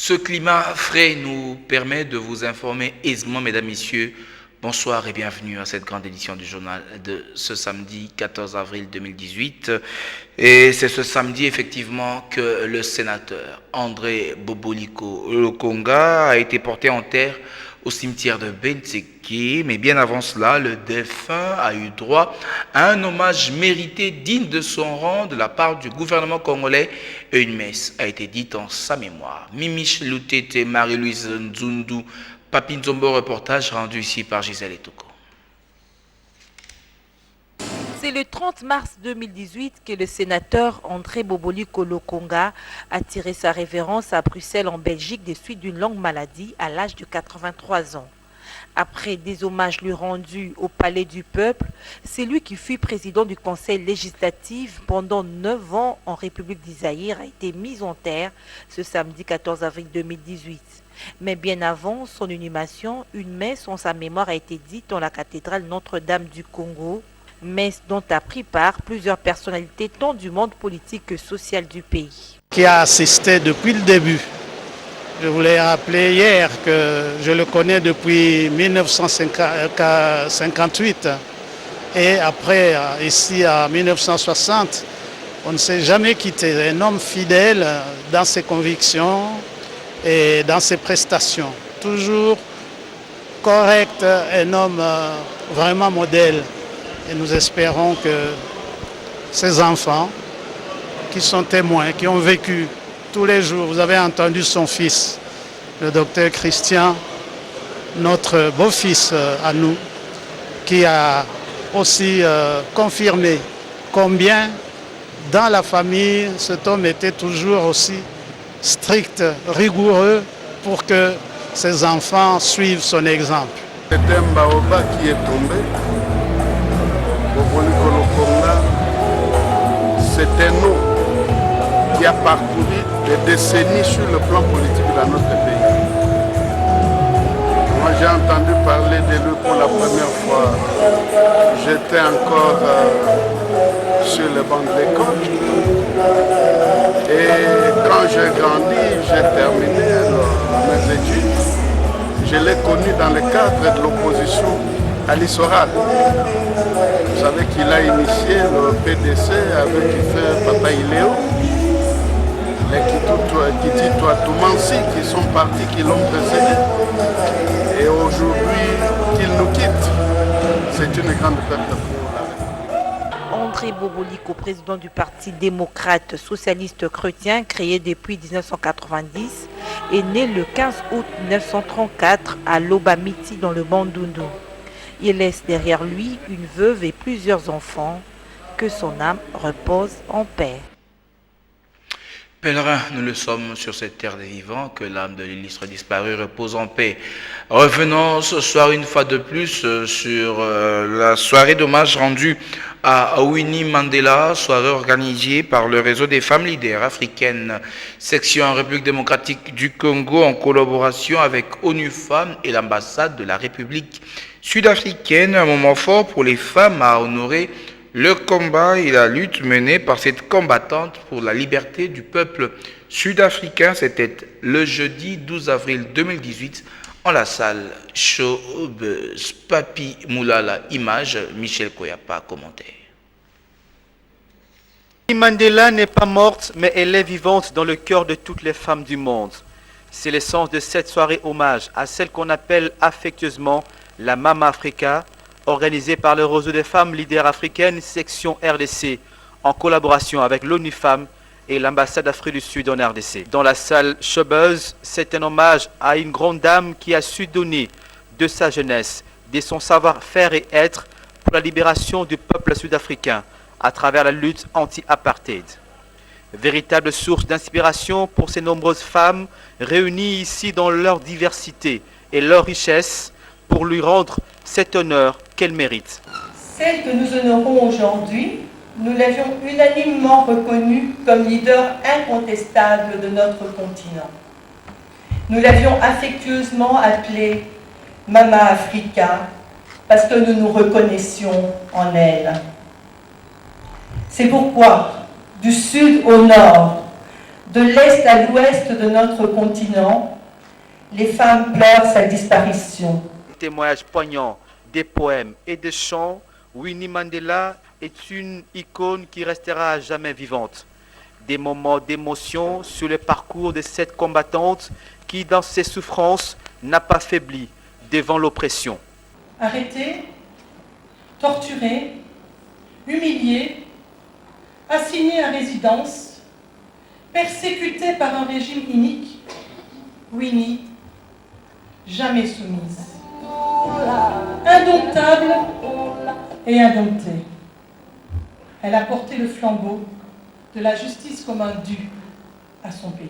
Ce climat frais nous permet de vous informer aisément, mesdames, messieurs. Bonsoir et bienvenue à cette grande édition du journal de ce samedi 14 avril 2018. Et c'est ce samedi effectivement que le sénateur André Boboliko Lokonga a été porté en terre au cimetière de Benteke, mais bien avant cela, le défunt a eu droit à un hommage mérité digne de son rang de la part du gouvernement congolais et une messe a été dite en sa mémoire. Mimiche Loutete, Marie-Louise Nzundu, Papi Nzombo, reportage rendu ici par Gisèle Etoko. C'est le 30 mars 2018 que le sénateur André Boboliko Lokonga a tiré sa révérence à Bruxelles en Belgique des suites d'une longue maladie à l'âge de 83 ans. Après des hommages lui rendus au Palais du Peuple, c'est lui qui fut président du Conseil législatif pendant 9 ans en République d'Isaïr a été mis en terre ce samedi 14 avril 2018. Mais bien avant son inhumation, une messe en sa mémoire a été dite dans la cathédrale Notre-Dame du Congo, messe dont a pris part plusieurs personnalités tant du monde politique que social du pays. Qui a assisté depuis le début. Je voulais rappeler hier que je le connais depuis 1958 et après ici en 1960, on ne s'est jamais quitté. Un homme fidèle dans ses convictions et dans ses prestations. Toujours correct, un homme vraiment modèle. Et nous espérons que ces enfants qui sont témoins, qui ont vécu tous les jours, vous avez entendu son fils, le docteur Christian, notre beau-fils à nous, qui a aussi confirmé combien dans la famille cet homme était toujours aussi strict, rigoureux pour que ses enfants suivent son exemple. C'est un baobab qui est tombé. Boboliko Lokonga, c'est un nom qui a parcouru des décennies sur le plan politique dans notre pays. Moi j'ai entendu parler de lui pour la première fois. J'étais encore sur le banc de l'école. Et quand j'ai grandi, j'ai terminé mes études. Je l'ai connu dans le cadre de l'opposition à l'Issoral. Vous savez qu'il a initié le PDC avec Papa Iléo, les Kiti Toumansi qui sont partis, qui l'ont précédé. Et aujourd'hui, qu'il nous quitte, c'est une grande perte pour la République. André Boboliko, président du Parti démocrate socialiste chrétien créé depuis 1990, est né le 15 août 1934 à Lobamiti dans le Bandundu. Il laisse derrière lui une veuve et plusieurs enfants. Que son âme repose en paix. Pèlerins, nous le sommes sur cette terre des vivants, que l'âme de l'illustre disparu repose en paix. Revenons ce soir une fois de plus sur la soirée d'hommage rendue à Winnie Mandela, soirée organisée par le réseau des femmes leaders africaines, section en République démocratique du Congo en collaboration avec ONU Femmes et l'ambassade de la République sud-africaine. Un moment fort pour les femmes à honorer le combat et la lutte menée par cette combattante pour la liberté du peuple sud-africain. C'était le jeudi 12 avril 2018 en la salle Showbuzz. Papi Moulala, image, Michel Koyapa, commentaire. Mandela n'est pas morte, mais elle est vivante dans le cœur de toutes les femmes du monde. C'est l'essence de cette soirée hommage à celle qu'on appelle affectueusement la Mama Africa, organisée par le réseau des femmes leaders africaines section RDC, en collaboration avec l'ONU Femmes et l'ambassade d'Afrique du Sud en RDC. Dans la salle Showbuzz, c'est un hommage à une grande dame qui a su donner de sa jeunesse, de son savoir-faire et être pour la libération du peuple sud-africain à travers la lutte anti-apartheid. Véritable source d'inspiration pour ces nombreuses femmes réunies ici dans leur diversité et leur richesse pour lui rendre cet honneur qu'elle mérite. Celle que nous honorons aujourd'hui, nous l'avions unanimement reconnue comme leader incontestable de notre continent. Nous l'avions affectueusement appelée Mama Africa parce que nous nous reconnaissions en elle. C'est pourquoi, du sud au nord, de l'Est à l'Ouest de notre continent, les femmes pleurent sa disparition. Témoignages poignants, des poèmes et des chants, Winnie Mandela est une icône qui restera à jamais vivante. Des moments d'émotion sur le parcours de cette combattante qui, dans ses souffrances, n'a pas faibli devant l'oppression. Arrêtée, torturée, humiliée, assignée à résidence, persécutée par un régime inique, Winnie, jamais soumise. Indomptable et indomptée. Elle a porté le flambeau de la justice comme un dû à son pays.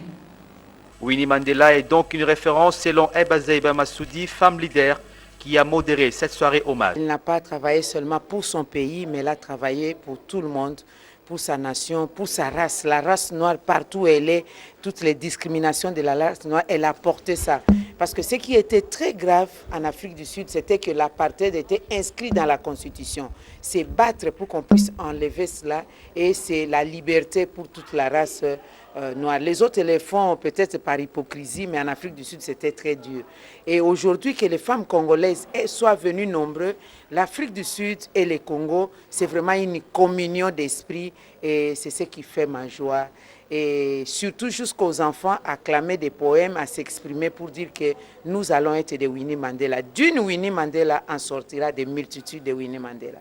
Winnie Mandela est donc une référence selon Eba Zeiba Massoudi, femme leader, qui a modéré cette soirée hommage. Elle n'a pas travaillé seulement pour son pays, mais elle a travaillé pour tout le monde, pour sa nation, pour sa race. La race noire, partout où elle est, toutes les discriminations de la race noire, elle a porté ça. Parce que ce qui était très grave en Afrique du Sud, c'était que l'apartheid était inscrit dans la Constitution. C'est battre pour qu'on puisse enlever cela et c'est la liberté pour toute la race noire. Les autres les font peut-être par hypocrisie, mais en Afrique du Sud, c'était très dur. Et aujourd'hui, que les femmes congolaises soient venues nombreuses, l'Afrique du Sud et le Congo, c'est vraiment une communion d'esprit et c'est ce qui fait ma joie. Et surtout jusqu'aux enfants acclamer des poèmes, à s'exprimer pour dire que nous allons être des Winnie Mandela. D'une Winnie Mandela en sortira des multitudes de Winnie Mandela.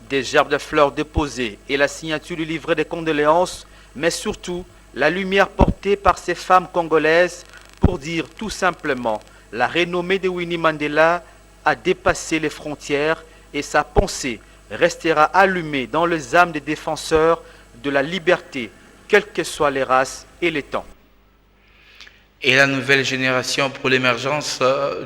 Des gerbes de fleurs déposées et la signature du livret de condoléances, mais surtout la lumière portée par ces femmes congolaises pour dire tout simplement la renommée de Winnie Mandela a dépassé les frontières et sa pensée restera allumée dans les âmes des défenseurs de la liberté, quelles que soient les races et les temps. Et la nouvelle génération pour l'émergence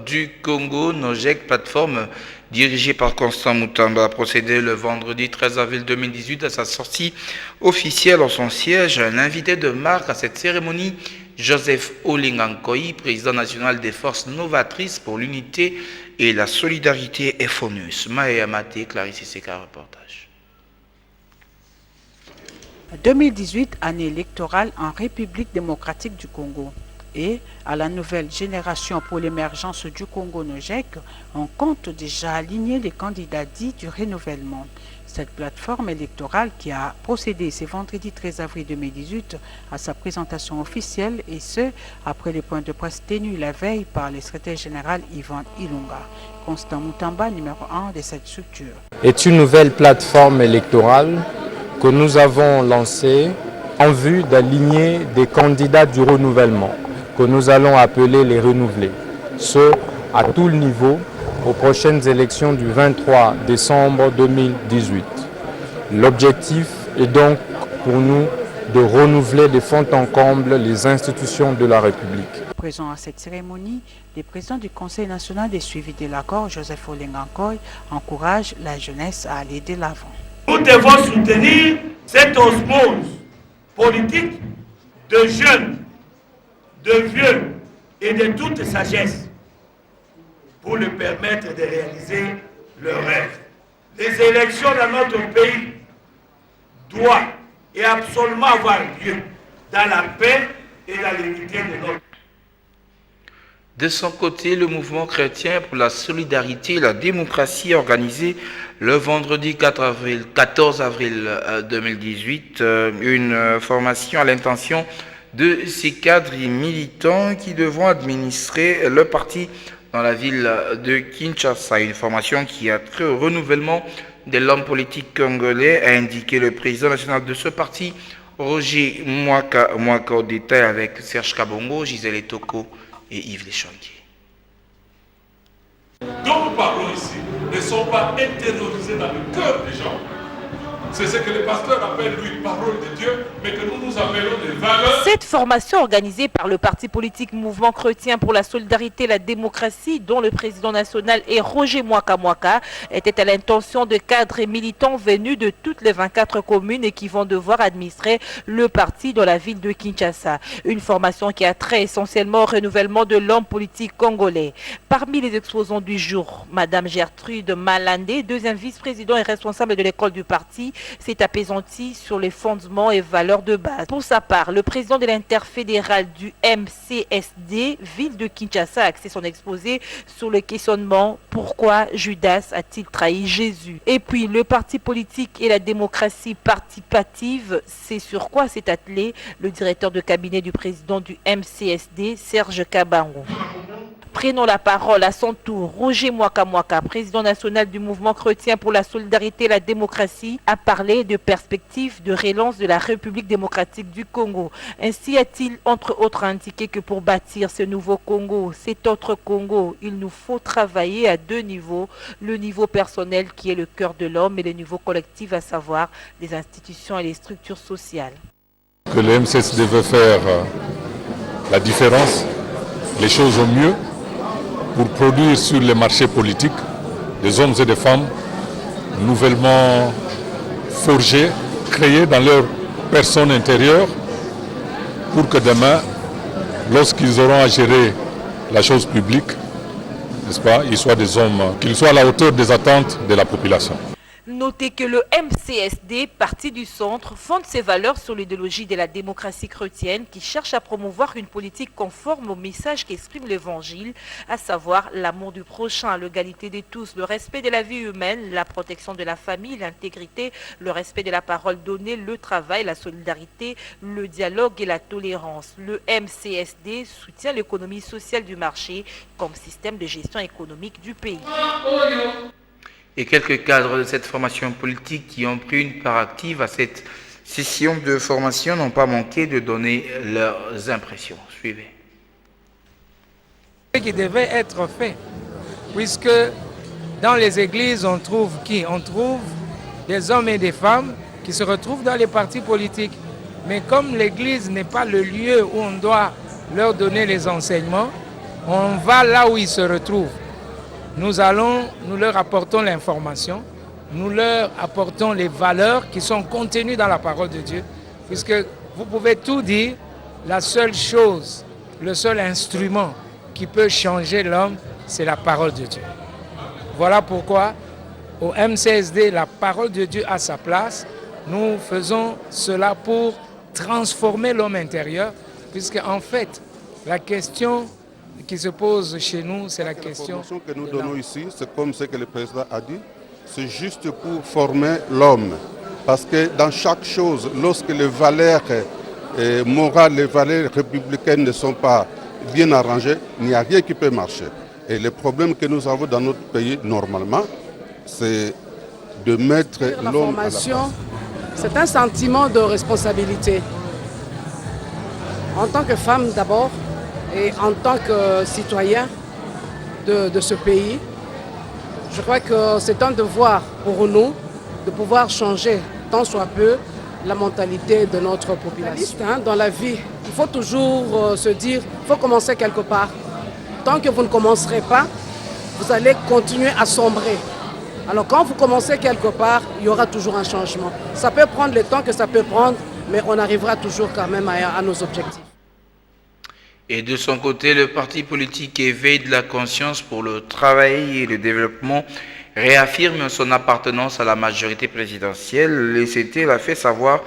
du Congo, Nojek, plateforme dirigée par Constant Mutamba, a procédé le vendredi 13 avril 2018 à sa sortie officielle en son siège. Un invité de marque à cette cérémonie, Joseph Olingankoy, président national des forces novatrices pour l'unité et la solidarité FONUS. Maë Maté, Clarisse Seka, reportage. 2018, année électorale en République démocratique du Congo. Et à la nouvelle génération pour l'émergence du Congo Nojek, on compte déjà aligner les candidats dits du renouvellement. Cette plateforme électorale qui a procédé ce vendredi 13 avril 2018 à sa présentation officielle et ce, après les points de presse tenus la veille par le secrétaire général Yvan Ilunga. Constant Mutamba, numéro 1 de cette structure. Est une nouvelle plateforme électorale que nous avons lancée en vue d'aligner des candidats du renouvellement, que nous allons appeler les renouvelés, ce à tout le niveau aux prochaines élections du 23 décembre 2018. L'objectif est donc pour nous de renouveler de fond en comble les institutions de la République. Présent à cette cérémonie, le président du Conseil national des suivis de l'accord, Joseph Olingankoy, encourage la jeunesse à aller de l'avant. Nous devons soutenir cette osmose politique de jeunes, de vieux et de toute sagesse pour leur permettre de réaliser leurs rêves. Les élections dans notre pays doivent et absolument avoir lieu dans la paix et la l'unité de notre. De son côté, le mouvement chrétien pour la solidarité et la démocratie a organisé le vendredi 14 avril 2018 une formation à l'intention de ces cadres et militants qui devront administrer le parti dans la ville de Kinshasa. Une formation qui a trait au renouvellement de l'homme politique congolais, a indiqué le président national de ce parti, Roger Mwaka, au détail avec Serge Kabongo, Gisèle Etoko et Yves Leschandier. dont nous parlons ici ne sont pas intériorisés dans le cœur des gens. C'est ce que le pasteur appelle, lui, parole de Dieu, mais que nous appelons des valeurs. Cette formation organisée par le parti politique Mouvement chrétien pour la solidarité et la démocratie, dont le président national est Roger Mwaka, était à l'intention de cadres et militants venus de toutes les 24 communes et qui vont devoir administrer le parti dans la ville de Kinshasa. Une formation qui a trait essentiellement au renouvellement de l'homme politique congolais. Parmi les exposants du jour, Madame Gertrude Malandé, deuxième vice-président et responsable de l'école du parti, s'est apaisanti sur les fondements et valeurs de base. Pour sa part, le président de l'interfédéral du MCSD, ville de Kinshasa, a axé son exposé sur le questionnement « Pourquoi Judas a-t-il trahi Jésus ?» Et puis, le parti politique et la démocratie participative, c'est sur quoi s'est attelé le directeur de cabinet du président du MCSD, Serge Kabango. Prenons la parole à son tour. Roger Mwaka, président national du mouvement chrétien pour la solidarité et la démocratie, a parlé de perspectives de relance de la République démocratique du Congo. Ainsi a-t-il entre autres indiqué que pour bâtir ce nouveau Congo, cet autre Congo, il nous faut travailler à deux niveaux. Le niveau personnel qui est le cœur de l'homme et le niveau collectif, à savoir les institutions et les structures sociales. Que le MCSD veut faire la différence, les choses au mieux, pour produire sur les marchés politiques des hommes et des femmes nouvellement forgés, créés dans leur personne intérieure, pour que demain, lorsqu'ils auront à gérer la chose publique, n'est-ce pas, ils soient des hommes, qu'ils soient à la hauteur des attentes de la population. Notez que le MCSD, parti du centre, fonde ses valeurs sur l'idéologie de la démocratie chrétienne qui cherche à promouvoir une politique conforme au message qu'exprime l'Évangile, à savoir l'amour du prochain, l'égalité de tous, le respect de la vie humaine, la protection de la famille, l'intégrité, le respect de la parole donnée, le travail, la solidarité, le dialogue et la tolérance. Le MCSD soutient l'économie sociale du marché comme système de gestion économique du pays. Et quelques cadres de cette formation politique qui ont pris une part active à cette session de formation n'ont pas manqué de donner leurs impressions. Suivez. Ce qui devait être fait, puisque dans les églises, on trouve qui? On trouve des hommes et des femmes qui se retrouvent dans les partis politiques. Mais comme l'église n'est pas le lieu où on doit leur donner les enseignements, on va là où ils se retrouvent. Nous leur apportons l'information, nous leur apportons les valeurs qui sont contenues dans la parole de Dieu, puisque vous pouvez tout dire, la seule chose, le seul instrument qui peut changer l'homme, c'est la parole de Dieu. Voilà pourquoi au MCSD, la parole de Dieu a sa place. Nous faisons cela pour transformer l'homme intérieur, puisque en fait, la question qui se pose chez nous, c'est la question... L'information que nous donnons ici, c'est comme ce que le président a dit, c'est juste pour former l'homme. Parce que dans chaque chose, lorsque les valeurs morales, les valeurs républicaines ne sont pas bien arrangées, il n'y a rien qui peut marcher. Et le problème que nous avons dans notre pays, normalement, c'est de mettre l'homme à la place. C'est un sentiment de responsabilité. En tant que femme d'abord, et en tant que citoyen de ce pays, je crois que c'est un devoir pour nous de pouvoir changer tant soit peu la mentalité de notre population. Dans la vie, il faut toujours se dire, il faut commencer quelque part. Tant que vous ne commencerez pas, vous allez continuer à sombrer. Alors quand vous commencez quelque part, il y aura toujours un changement. Ça peut prendre le temps que ça peut prendre, mais on arrivera toujours quand même à nos objectifs. Et de son côté, le parti politique Éveil de la conscience pour le travail et le développement réaffirme son appartenance à la majorité présidentielle. L'ECT l'a fait savoir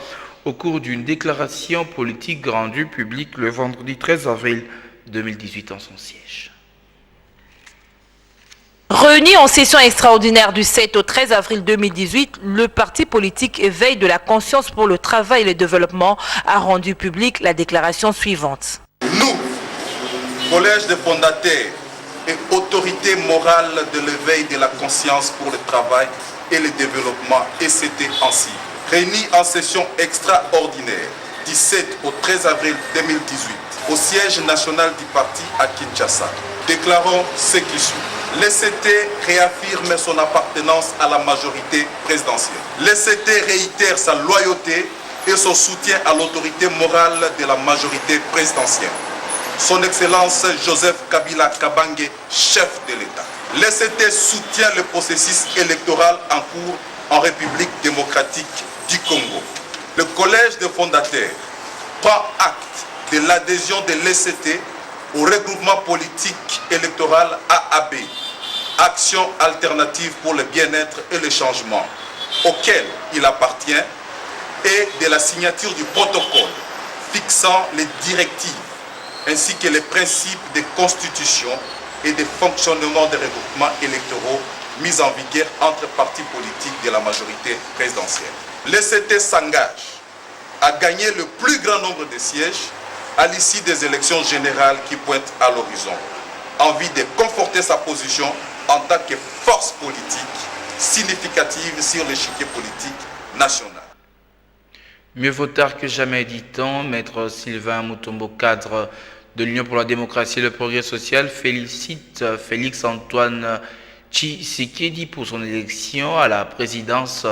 au cours d'une déclaration politique rendue publique le vendredi 13 avril 2018 en son siège. Réuni en session extraordinaire du 7 au 13 avril 2018, le parti politique Éveil de la conscience pour le travail et le développement a rendu publique la déclaration suivante. Nous, collège des fondateurs et autorité morale de l'éveil de la conscience pour le travail et le développement, ECT ainsi, réunis en session extraordinaire du 7 au 13 avril 2018 au siège national du parti à Kinshasa, déclarons ce qui suit. L'ECT réaffirme son appartenance à la majorité présidentielle. L'ECT réitère sa loyauté et son soutien à l'autorité morale de la majorité présidentielle. Son Excellence Joseph Kabila Kabange, chef de l'État. L'ECT soutient le processus électoral en cours en République démocratique du Congo. Le collège des fondateurs prend acte de l'adhésion de l'ECT au regroupement politique électoral AAB, Action alternative pour le bien-être et le changement, auquel il appartient et de la signature du protocole fixant les directives ainsi que les principes de constitution et de fonctionnement des regroupements électoraux mis en vigueur entre partis politiques de la majorité présidentielle. L'ECT s'engage à gagner le plus grand nombre de sièges à l'issue des élections générales qui pointent à l'horizon, en vue de conforter sa position en tant que force politique significative sur l'échiquier politique national. Mieux vaut tard que jamais, dit-on. Maître Sylvain Mutombo, cadre de l'Union pour la démocratie et le progrès social, félicite Félix-Antoine Tshisekedi pour son élection à la présidence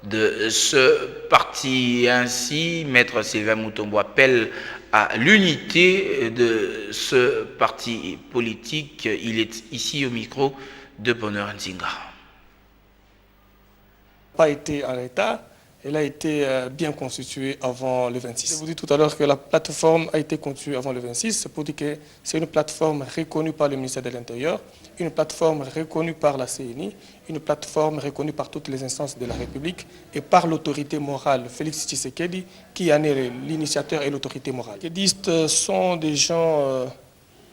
de ce parti. Ainsi, Maître Sylvain Mutombo appelle à l'unité de ce parti politique. Il est ici au micro de Bonheur Nzinga. Pas été en l'état, elle a été bien constituée avant le 26. Je vous dis tout à l'heure que la plateforme a été constituée avant le 26, c'est pour dire que c'est une plateforme reconnue par le ministère de l'Intérieur, une plateforme reconnue par la CNI, une plateforme reconnue par toutes les instances de la République et par l'autorité morale, Félix Tshisekedi, qui en est l'initiateur et l'autorité morale. Les kédistes sont des gens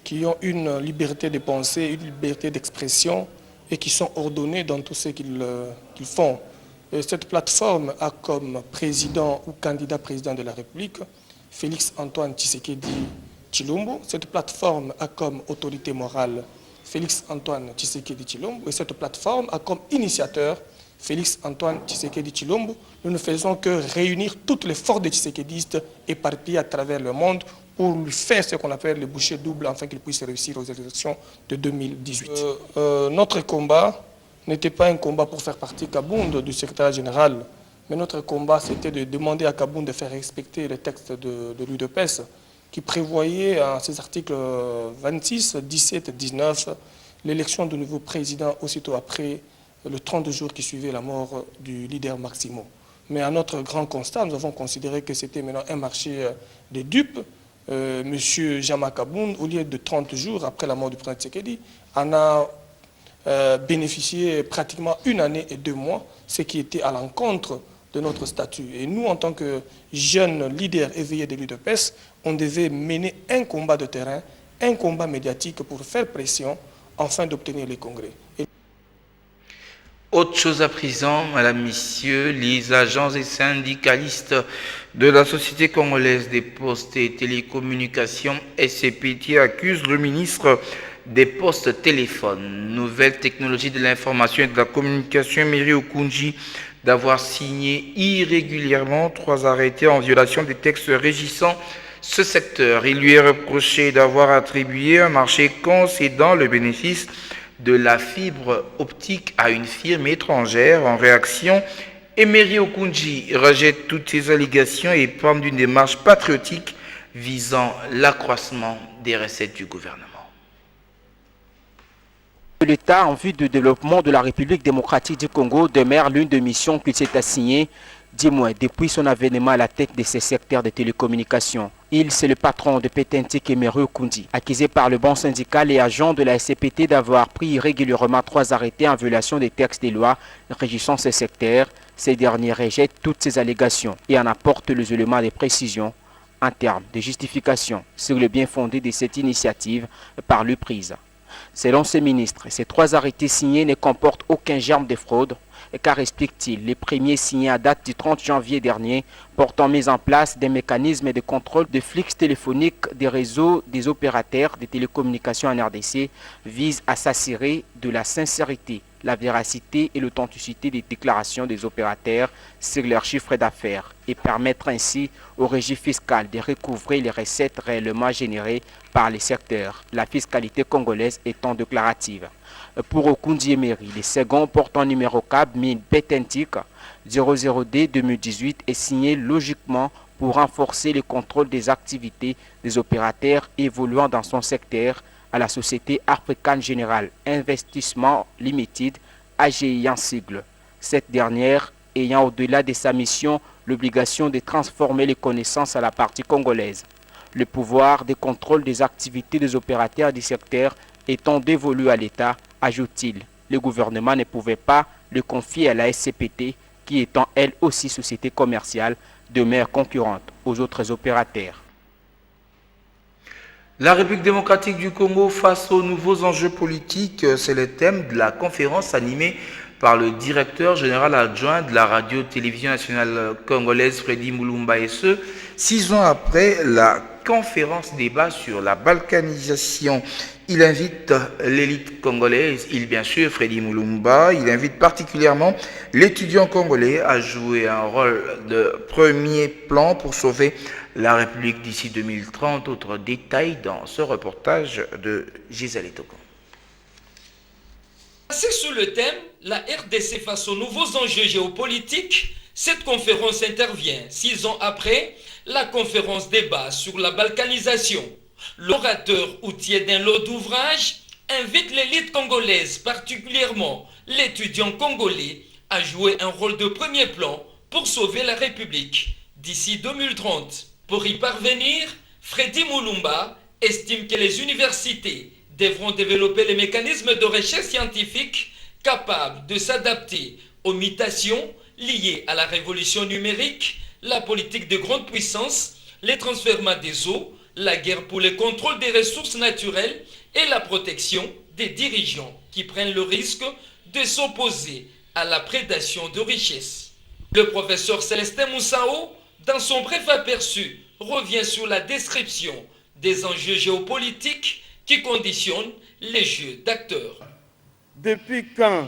qui ont une liberté de pensée, une liberté d'expression et qui sont ordonnés dans tout ce qu'ils font. Et cette plateforme a comme président ou candidat président de la République Félix-Antoine Tshisekedi Tshilombo. Cette plateforme a comme autorité morale Félix-Antoine Tshisekedi Tshilombo. Et cette plateforme a comme initiateur Félix-Antoine Tshisekedi Tshilombo. Nous ne faisons que réunir toutes les forces des tshisekédistes éparpillées à travers le monde pour lui faire ce qu'on appelle le bouchée double afin qu'il puisse réussir aux élections de 2018. Notre combat n'était pas un combat pour faire partie Kabound du secrétaire général, mais notre combat c'était de demander à Kabound de faire respecter les textes de l'UDPS qui prévoyait en ses articles 26, 17 et 19 l'élection de nouveau président aussitôt après le 30 jours qui suivait la mort du leader Maximo. Mais à notre grand constat, nous avons considéré que c'était maintenant un marché de dupes. Monsieur Jama Kabound, au lieu de 30 jours après la mort du président Tshisekedi, en a bénéficié pratiquement 1 année et 2 mois, ce qui était à l'encontre de notre statut. Et nous, en tant que jeunes leaders éveillés de l'UDPS, on devait mener un combat de terrain, un combat médiatique pour faire pression afin d'obtenir les congrès. Autre chose à présent, Madame, Messieurs, les agents et syndicalistes de la Société congolaise des postes et télécommunications, SCPT, accusent le ministre des postes téléphones, nouvelles technologies de l'information et de la communication, Emery Okunji, d'avoir signé irrégulièrement 3 arrêtés en violation des textes régissant ce secteur. Il lui est reproché d'avoir attribué un marché concédant le bénéfice de la fibre optique à une firme étrangère. En réaction, Emery Okunji rejette toutes ces allégations et parle d'une démarche patriotique visant l'accroissement des recettes du gouvernement. L'État en vue du développement de la République démocratique du Congo demeure l'une des missions qu'il s'est assignée, du moins depuis son avènement à la tête de ces secteurs de télécommunications. C'est le patron de Petentik Emery Okunji, accusé par le banc syndical et agent de la SCPT d'avoir pris irrégulièrement 3 arrêtés en violation des textes des lois régissant ces secteurs. Ces derniers rejettent toutes ces allégations et en apportent les éléments de précision en termes de justification sur le bien fondé de cette initiative par lui prise. Selon ces ministres, ces 3 arrêtés signés ne comportent aucun germe de fraude, car, explique-t-il, les premiers signés à date du 30 janvier dernier portant mise en place des mécanismes de contrôle de flux téléphoniques des réseaux des opérateurs de télécommunications en RDC visent à s'assurer de la sincérité, la véracité et l'authenticité des déclarations des opérateurs sur leurs chiffres d'affaires et permettre ainsi au régime fiscal de recouvrer les recettes réellement générées par les secteurs, la fiscalité congolaise étant déclarative. Pour Okunji Emery, le second portant numéro CAB 1000 Petentik 00D 2018 est signé logiquement pour renforcer le contrôle des activités des opérateurs évoluant dans son secteur à la société African General Investissement Limited, AGI en sigle. Cette dernière ayant au-delà de sa mission l'obligation de transformer les connaissances à la partie congolaise. Le pouvoir de contrôle des activités des opérateurs du secteur étant dévolu à l'État, ajoute-t-il. Le gouvernement ne pouvait pas le confier à la SCPT qui étant elle aussi société commerciale, demeure concurrente aux autres opérateurs. La République démocratique du Congo face aux nouveaux enjeux politiques, c'est le thème de la conférence animée par le directeur général adjoint de la radio-télévision nationale congolaise, Freddy Mulumba, et ce, 6 ans après la conférence débat sur la balkanisation. Il invite l'élite congolaise, bien sûr, Freddy Mulumba, il invite particulièrement l'étudiant congolais à jouer un rôle de premier plan pour sauver la République d'ici 2030. Autre détail dans ce reportage de Gisèle Toko. C'est sous le thème « La RDC face aux nouveaux enjeux géopolitiques », cette conférence intervient 6 ans après la conférence débat sur la balkanisation. L'orateur outil d'un lot d'ouvrages invite l'élite congolaise, particulièrement l'étudiant congolais, à jouer un rôle de premier plan pour sauver la République d'ici 2030. Pour y parvenir, Freddy Mulumba estime que les universités devront développer les mécanismes de recherche scientifique capables de s'adapter aux mutations liées à la révolution numérique, la politique de grande puissance, les transferts des eaux, la guerre pour le contrôle des ressources naturelles et la protection des dirigeants qui prennent le risque de s'opposer à la prédation de richesses. Le professeur Célestin Moussao, dans son bref aperçu, revient sur la description des enjeux géopolitiques qui conditionnent les jeux d'acteurs. Depuis quand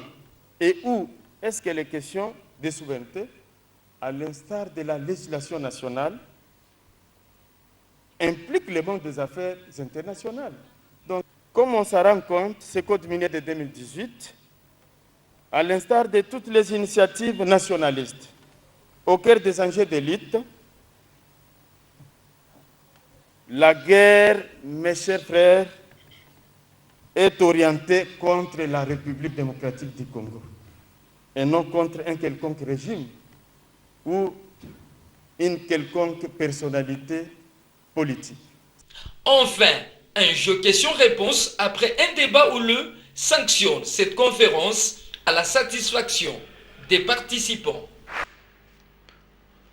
et où est-ce qu'il est question de souveraineté, à l'instar de la législation nationale, implique le monde des affaires internationales. Donc, comme on s'en rend compte, ce code minier de 2018, à l'instar de toutes les initiatives nationalistes, au cœur des enjeux d'élite, la guerre, mes chers frères, est orientée contre la République démocratique du Congo et non contre un quelconque régime ou une quelconque personnalité politique. Enfin, un jeu question-réponse après un débat houleux sanctionne cette conférence à la satisfaction des participants.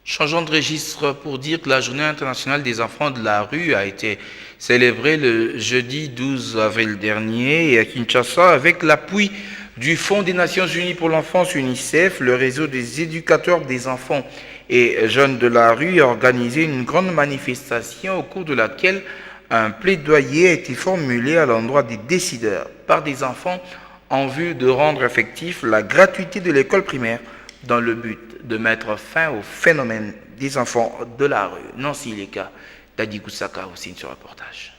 Changeons de registre pour dire que la Journée internationale des enfants de la rue a été célébrée le jeudi 12 avril dernier et à Kinshasa avec l'appui du Fonds des Nations Unies pour l'enfance UNICEF, le réseau des éducateurs des enfants et jeunes de la rue a organisé une grande manifestation au cours de laquelle un plaidoyer a été formulé à l'endroit des décideurs par des enfants en vue de rendre effectif la gratuité de l'école primaire dans le but de mettre fin au phénomène des enfants de la rue. Nancy Leka, Dadi Kusaka aussi sur reportage.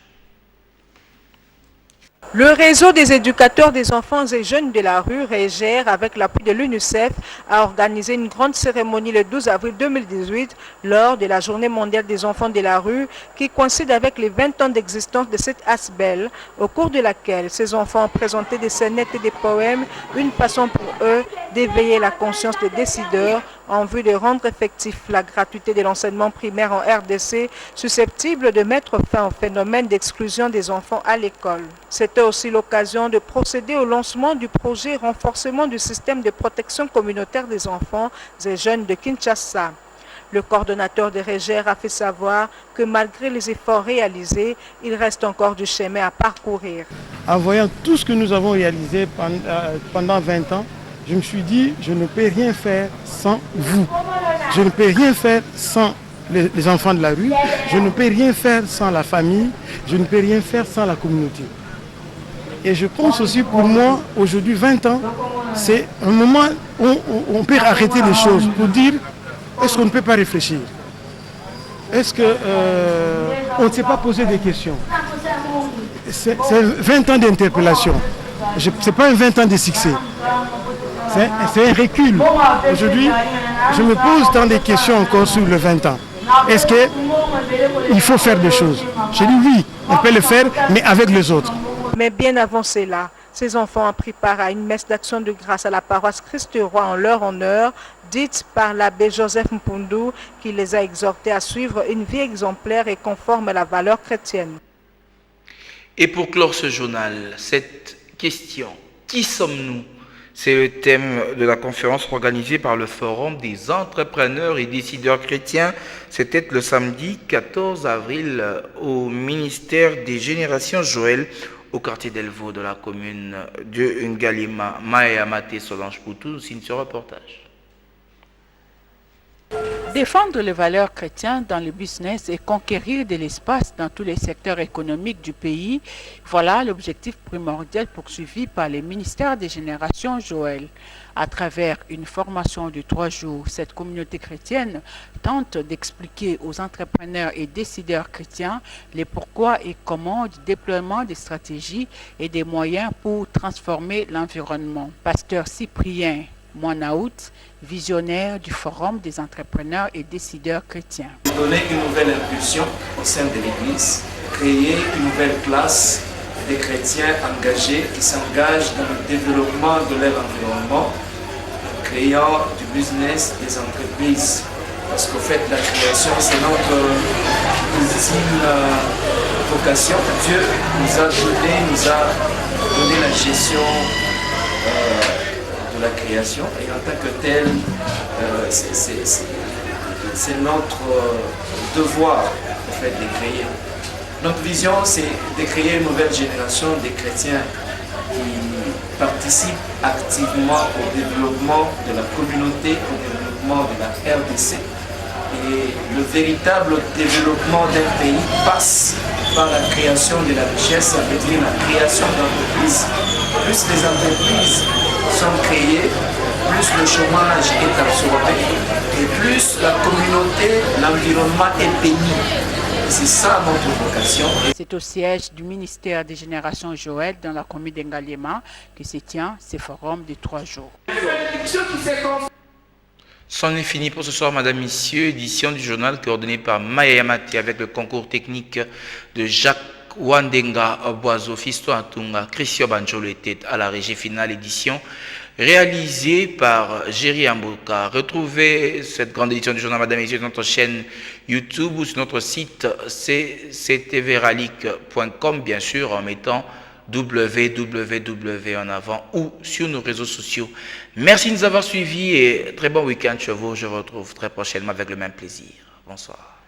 Le réseau des éducateurs des enfants et jeunes de la rue, REGER, avec l'appui de l'UNICEF, a organisé une grande cérémonie le 12 avril 2018 lors de la Journée mondiale des enfants de la rue qui coïncide avec les 20 ans d'existence de cette ASBEL, au cours de laquelle ces enfants ont présenté des scénettes et des poèmes, une façon pour eux d'éveiller la conscience des décideurs en vue de rendre effectif la gratuité de l'enseignement primaire en RDC, susceptible de mettre fin au phénomène d'exclusion des enfants à l'école. C'était aussi l'occasion de procéder au lancement du projet renforcement du système de protection communautaire des enfants et jeunes de Kinshasa. Le coordonnateur de REGER a fait savoir que malgré les efforts réalisés, il reste encore du chemin à parcourir. En voyant tout ce que nous avons réalisé pendant 20 ans, je me suis dit, je ne peux rien faire sans vous. Je ne peux rien faire sans les enfants de la rue. Je ne peux rien faire sans la famille. Je ne peux rien faire sans la communauté. Et je pense aussi pour moi, aujourd'hui 20 ans, c'est un moment où on peut arrêter les choses pour dire, est-ce qu'on ne peut pas réfléchir? Est-ce qu'on ne s'est pas posé des questions? C'est 20 ans d'interpellation. Ce n'est pas un 20 ans de succès. C'est un recul. Aujourd'hui, je me pose tant de questions encore sur le 20 ans. Est-ce qu'il faut faire des choses? Je dis oui, on peut le faire, mais avec les autres. Mais bien avant cela, ces enfants ont pris part à une messe d'action de grâce à la paroisse Christ-Roi en leur honneur, dite par l'abbé Joseph Mpundu, qui les a exhortés à suivre une vie exemplaire et conforme à la valeur chrétienne. Et pour clore ce journal, cette question, qui sommes-nous? C'est le thème de la conférence organisée par le Forum des entrepreneurs et décideurs chrétiens. C'était le samedi 14 avril au ministère des Générations Joël, au quartier d'Elvaux de la commune de Ngalima. Maya Maté Solange Poutou signe ce reportage. Défendre les valeurs chrétiennes dans le business et conquérir de l'espace dans tous les secteurs économiques du pays, voilà l'objectif primordial poursuivi par le ministère des Générations Joël. À travers une formation de 3 jours, cette communauté chrétienne tente d'expliquer aux entrepreneurs et décideurs chrétiens les pourquoi et comment du déploiement des stratégies et des moyens pour transformer l'environnement. Pasteur Cyprien Moinaout, visionnaire du Forum des entrepreneurs et décideurs chrétiens. Donner une nouvelle impulsion au sein de l'Église, créer une nouvelle classe des chrétiens engagés qui s'engagent dans le développement de leur environnement, en créant du business, des entreprises. Parce qu'au fait, la création, c'est notre ultime vocation. Dieu nous a donné la gestion de la création, et en tant que tel, c'est notre devoir en fait, de créer. Notre vision, c'est de créer une nouvelle génération de chrétiens qui participent activement au développement de la communauté, au développement de la RDC. Et le véritable développement d'un pays passe par la création de la richesse, ça veut dire la création d'entreprises. Plus les entreprises sont créées, plus le chômage est absorbé et plus la communauté, l'environnement est béni. C'est ça notre vocation. C'est au siège du ministère des Générations Joël dans la commune d'Ngalima que se tient ce forum de 3 jours. C'en est fini pour ce soir, Madame, Messieurs. Édition du journal coordonné par Maya Yamati avec le concours technique de Jacques Wandenga Boiseau, Fisto Atunga, Christian Banjolo était à la régie finale, édition réalisée par Géry Amboka. Retrouvez cette grande édition du journal, Madame et Messieurs, sur notre chaîne YouTube ou sur notre site ctvralic.com, bien sûr, en mettant www en avant ou sur nos réseaux sociaux. Merci de nous avoir suivis et très bon week-end chez vous. Je vous retrouve très prochainement avec le même plaisir. Bonsoir.